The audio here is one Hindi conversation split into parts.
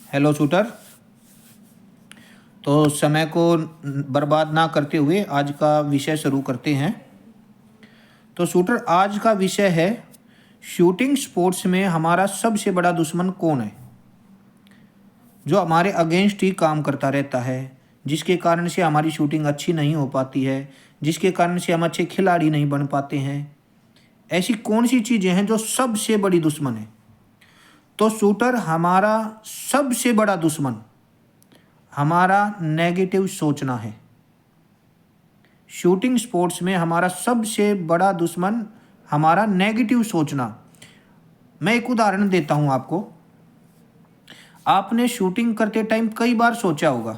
Hello shooter. तो समय को बर्बाद ना करते हुए आज का विषय शुरू करते हैं। तो शूटर, आज का विषय है शूटिंग स्पोर्ट्स में हमारा सबसे बड़ा दुश्मन कौन है, जो हमारे अगेंस्ट ही काम करता रहता है, जिसके कारण से हमारी शूटिंग अच्छी नहीं हो पाती है, जिसके कारण से हम अच्छे खिलाड़ी नहीं बन पाते हैं। ऐसी कौन सी चीज़ें हैं जो सबसे बड़ी दुश्मन है? तो शूटर, हमारा सबसे बड़ा दुश्मन हमारा नेगेटिव सोचना है। शूटिंग स्पोर्ट्स में हमारा सबसे बड़ा दुश्मन हमारा नेगेटिव सोचना। मैं एक उदाहरण देता हूं आपको। आपने शूटिंग करते टाइम कई बार सोचा होगा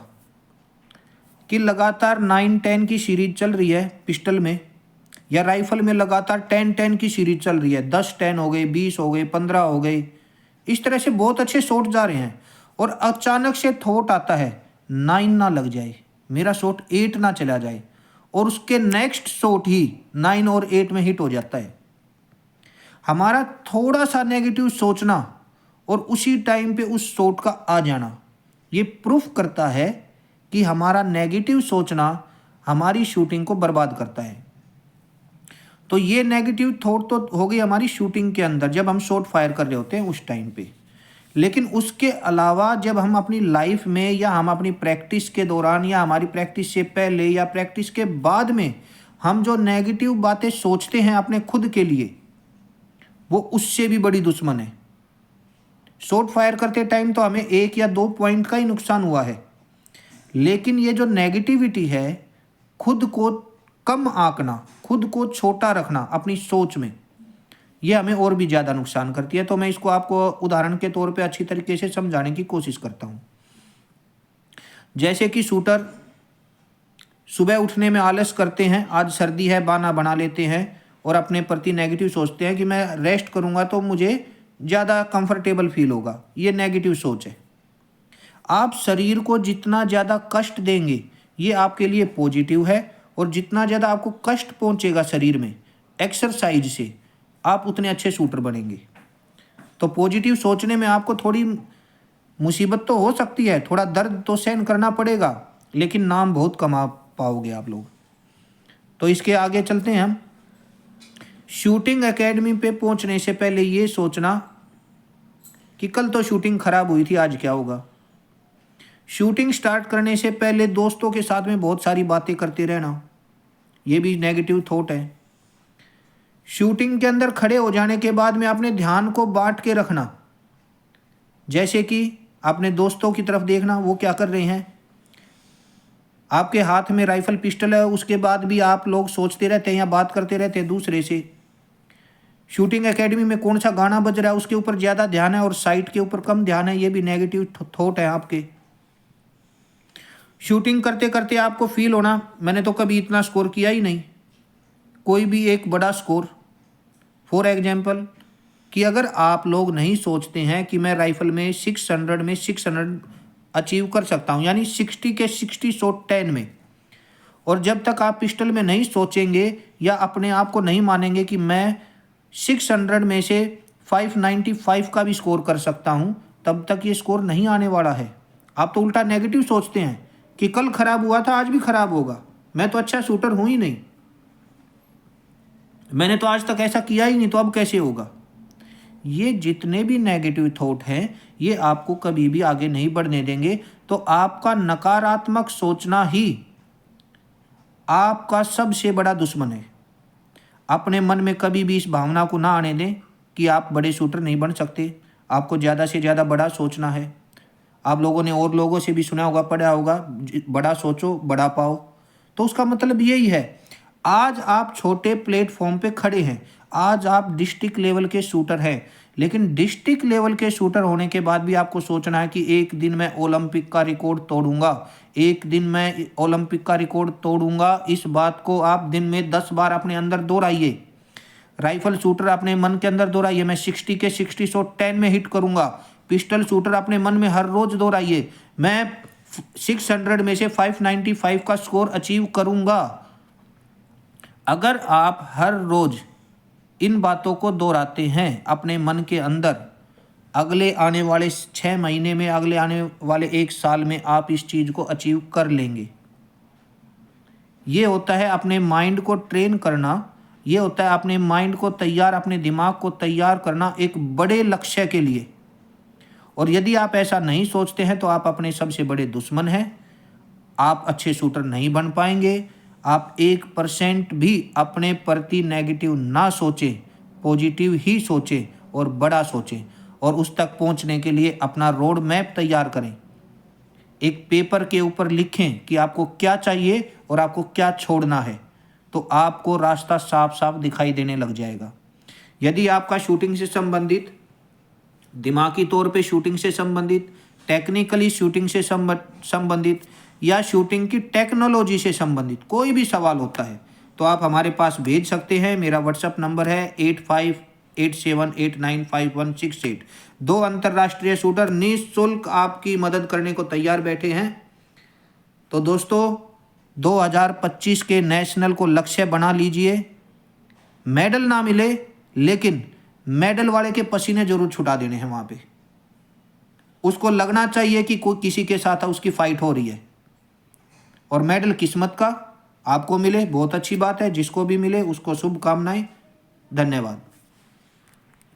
कि लगातार 9-10 की सीरीज चल रही है पिस्टल में, या राइफल में लगातार 10-10 की सीरीज चल रही है। 10-10 हो गए, 20 हो गए, 15 हो गए। इस तरह से बहुत अच्छे शॉट जा रहे हैं और अचानक से थॉट आता है 9 ना लग जाए, मेरा शॉट 8 ना चला जाए, और उसके नेक्स्ट शॉट ही 9 और 8 में हिट हो जाता है। हमारा थोड़ा सा नेगेटिव सोचना और उसी टाइम पे उस शॉट का आ जाना, ये प्रूफ करता है कि हमारा नेगेटिव सोचना हमारी शूटिंग को बर्बाद करता है। तो ये नेगेटिव थॉट तो हो गई हमारी शूटिंग के अंदर, जब हम शॉट फायर कर रहे होते हैं उस टाइम पे। लेकिन उसके अलावा जब हम अपनी लाइफ में, या हम अपनी प्रैक्टिस के दौरान, या हमारी प्रैक्टिस से पहले, या प्रैक्टिस के बाद में हम जो नेगेटिव बातें सोचते हैं अपने खुद के लिए, वो उससे भी बड़ी दुश्मन है। शॉट फायर करते टाइम तो हमें 1 या 2 पॉइंट का ही नुकसान हुआ है, लेकिन ये जो नेगेटिविटी है, खुद को कम आंकना, खुद को छोटा रखना अपनी सोच में, ये हमें और भी ज़्यादा नुकसान करती है। तो मैं इसको आपको उदाहरण के तौर पे अच्छी तरीके से समझाने की कोशिश करता हूँ। जैसे कि शूटर सुबह उठने में आलस करते हैं, आज सर्दी है बहाना बना लेते हैं और अपने प्रति नेगेटिव सोचते हैं कि मैं रेस्ट करूँगा तो मुझे ज़्यादा कंफर्टेबल फील होगा। ये नेगेटिव सोच है। आप शरीर को जितना ज़्यादा कष्ट देंगे, ये आपके लिए पॉजिटिव है, और जितना ज़्यादा आपको कष्ट पहुँचेगा शरीर में एक्सरसाइज से, आप उतने अच्छे शूटर बनेंगे। तो पॉजिटिव सोचने में आपको थोड़ी मुसीबत तो हो सकती है, थोड़ा दर्द तो सहन करना पड़ेगा, लेकिन नाम बहुत कमा पाओगे आप लोग। तो इसके आगे चलते हैं हम। शूटिंग एकेडमी पे पहुंचने से पहले ये सोचना कि कल तो शूटिंग खराब हुई थी, आज क्या होगा। शूटिंग स्टार्ट करने से पहले दोस्तों के साथ में बहुत सारी बातें करते रहना, ये भी नेगेटिव थॉट है। शूटिंग के अंदर खड़े हो जाने के बाद में अपने ध्यान को बांट के रखना, जैसे कि अपने दोस्तों की तरफ देखना, वो क्या कर रहे हैं। आपके हाथ में राइफल पिस्टल है, उसके बाद भी आप लोग सोचते रहते हैं या बात करते रहते हैं दूसरे से। शूटिंग एकेडमी में कौन सा गाना बज रहा है उसके ऊपर ज़्यादा ध्यान है और साइट के ऊपर कम ध्यान है, ये भी नेगेटिव थॉट है आपके। शूटिंग करते करते आपको फील होना, मैंने तो कभी इतना स्कोर किया ही नहीं, कोई भी एक बड़ा स्कोर। फॉर एग्जाम्पल कि अगर आप लोग नहीं सोचते हैं कि मैं राइफल में 600 अचीव कर सकता हूं, यानी 60 के 60 शॉट 10 में, और जब तक आप पिस्टल में नहीं सोचेंगे या अपने आप को नहीं मानेंगे कि मैं 600 में से 595 का भी स्कोर कर सकता हूं, तब तक ये स्कोर नहीं आने वाला है। आप तो उल्टा नेगेटिव सोचते हैं कि कल खराब हुआ था, आज भी खराब होगा, मैं तो अच्छा शूटर हूं ही नहीं, मैंने तो आज तक ऐसा किया ही नहीं, तो अब कैसे होगा। ये जितने भी नेगेटिव थॉट हैं, ये आपको कभी भी आगे नहीं बढ़ने देंगे। तो आपका नकारात्मक सोचना ही आपका सबसे बड़ा दुश्मन है। अपने मन में कभी भी इस भावना को ना आने दें कि आप बड़े शूटर नहीं बन सकते, आपको ज़्यादा से ज़्यादा बड़ा सोचना है। आप लोगों ने और लोगों से भी सुना होगा, पढ़ा होगा, बड़ा सोचो बड़ा पाओ। तो उसका मतलब यही है। आज आप छोटे प्लेटफॉर्म पे खड़े हैं, आज आप डिस्ट्रिक्ट लेवल के शूटर हैं, लेकिन डिस्ट्रिक्ट लेवल के शूटर होने के बाद भी आपको सोचना है कि एक दिन मैं ओलंपिक का रिकॉर्ड तोड़ूंगा, एक दिन मैं ओलंपिक का रिकॉर्ड तोड़ूंगा। इस बात को आप दिन में 10 बार अपने अंदर दोहराइए। राइफल शूटर अपने मन के अंदर दोहराइए, मैं 60 के 60 शॉट 10 में हिट करूंगा। पिस्टल शूटर अपने मन में हर रोज दोहराइए, मैं 600 में से 595 का स्कोर अचीव करूंगा। अगर आप हर रोज इन बातों को दोहराते हैं अपने मन के अंदर, अगले आने वाले 6 महीने में, अगले आने वाले 1 साल में आप इस चीज़ को अचीव कर लेंगे। ये होता है अपने माइंड को ट्रेन करना, ये होता है अपने माइंड को तैयार, अपने दिमाग को तैयार करना एक बड़े लक्ष्य के लिए। और यदि आप ऐसा नहीं सोचते हैं तो आप अपने सबसे बड़े दुश्मन हैं। आप अच्छे शूटर नहीं बन पाएंगे। आप 1% भी अपने प्रति नेगेटिव ना सोचें, पॉजिटिव ही सोचें और बड़ा सोचें, और उस तक पहुंचने के लिए अपना रोड मैप तैयार करें। एक पेपर के ऊपर लिखें कि आपको क्या चाहिए और आपको क्या छोड़ना है, तो आपको रास्ता साफ साफ दिखाई देने लग जाएगा। यदि आपका शूटिंग से संबंधित, दिमागी तौर पे शूटिंग से संबंधित, टेक्निकली शूटिंग से संबंधित या शूटिंग की टेक्नोलॉजी से संबंधित कोई भी सवाल होता है तो आप हमारे पास भेज सकते हैं। मेरा व्हाट्सएप नंबर है 8587895168। 2 अंतर्राष्ट्रीय शूटर निःशुल्क आपकी मदद करने को तैयार बैठे हैं। तो दोस्तों, 2025 के नेशनल को लक्ष्य बना लीजिए। मेडल ना मिले, लेकिन मेडल वाले के पसीने जरूर छुटा देने हैं। वहाँ पे उसको लगना चाहिए कि कोई किसी के साथ उसकी फाइट हो रही है। और मेडल किस्मत का आपको मिले, बहुत अच्छी बात है। जिसको भी मिले उसको शुभकामनाएं। धन्यवाद।